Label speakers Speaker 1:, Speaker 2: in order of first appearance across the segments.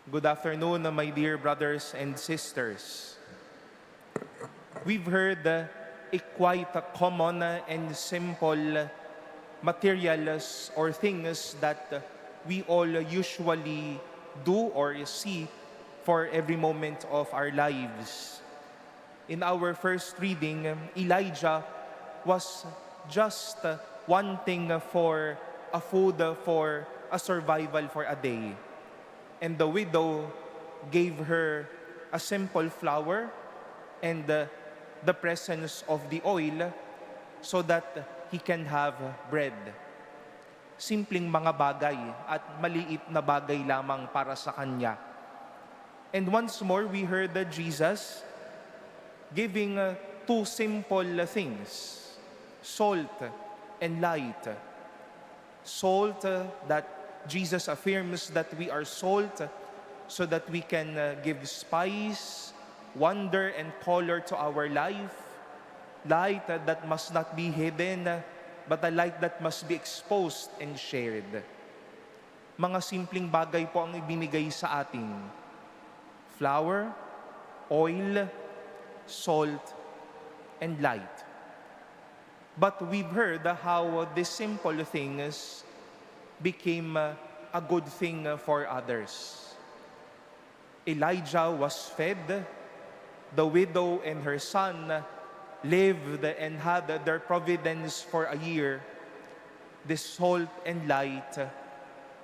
Speaker 1: Good afternoon, my dear brothers and sisters. We've heard a quite common and simple materials or things that we all usually do or see for every moment of our lives. In our first reading, Elijah was just wanting for a food for a survival for a day. And the widow gave her a simple flour and the presence of the oil so that he can have bread. Simpleng mga bagay at maliit na bagay lamang para sa kanya. And once more, we heard that Jesus giving two simple things, salt and light. Salt that Jesus affirms that we are salt so that we can give spice, wonder, and color to our life. Light that must not be hidden, but a light that must be exposed and shared. Mga simpleng bagay po ang ibinigay sa ating flour, oil, salt, and light. But we've heard how these simple things became a good thing for others. Elijah was fed, the widow and her son lived and had their providence for a year. This salt and light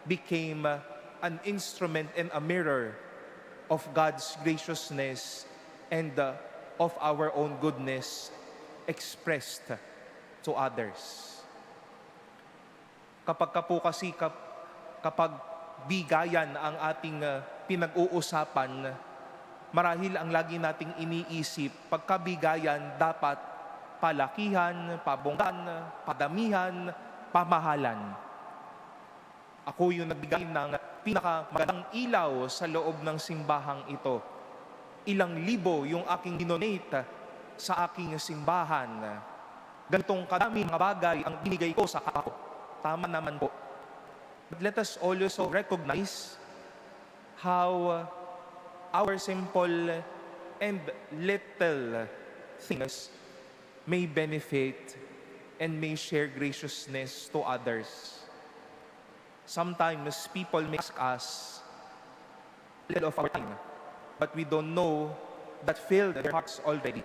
Speaker 1: became an instrument and a mirror of God's graciousness and of our own goodness expressed to others. Kapag bigayan ang ating pinag-uusapan, marahil ang lagi nating iniisip, pagkabigayan dapat palakihan, pabonggan, padamihan, pamahalan. Ako yung nagbigay ng pinakamagandang ilaw sa loob ng simbahang ito. Ilang libo yung aking dinonate sa aking simbahan. Ganitong kadami mga bagay ang binigay ko sa kapwa. Tama naman po. But let us also recognize how our simple and little things may benefit and may share graciousness to others. Sometimes people may ask us little of our time, but we don't know that filled their hearts already.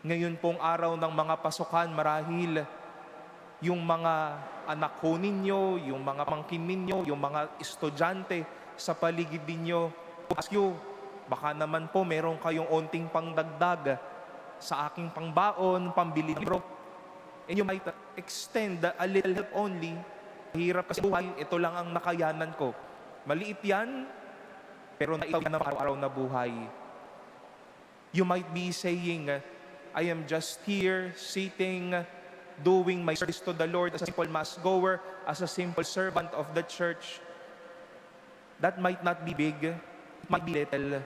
Speaker 1: Ngayon pong araw ng mga pasukan, marahil yung mga anak ko ninyo, yung mga pamangkin ninyo, yung mga estudyante sa paligid ninyo, ask you, baka naman po meron kayong onting pangdagdag sa aking pangbaon, pambili ng libro. And you might extend a little help only. Hirap kasi buhay, ito lang ang nakayanan ko. Maliit yan, pero naitaw na araw-araw na buhay. You might be saying, I am just here, sitting, doing my service to the Lord as a simple mass goer, as a simple servant of the church. That might not be big, it might be little,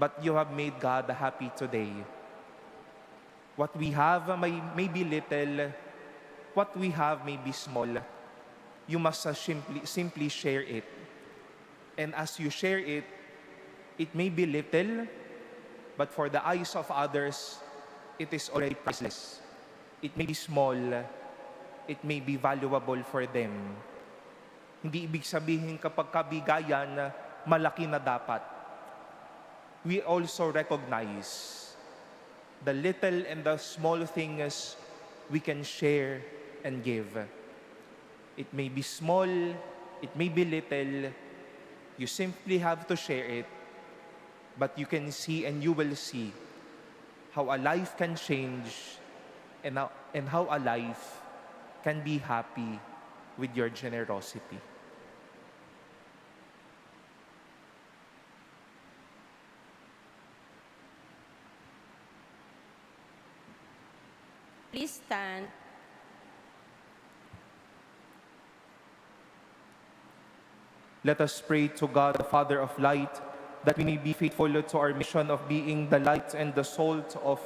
Speaker 1: but you have made God happy today. What we have may be little, what we have may be small. You must simply share it. And as you share it, it may be little, but for the eyes of others, it is already priceless. It may be small, it may be valuable for them. Hindi ibig sabihin kapag kabigayan, malaki na dapat. We also recognize the little and the small things we can share and give. It may be small, it may be little, you simply have to share it, but you can see and you will see how a life can change and how a life can be happy with your generosity.
Speaker 2: Please stand.
Speaker 1: Let us pray to God, the Father of light, that we may be faithful to our mission of being the light and the salt of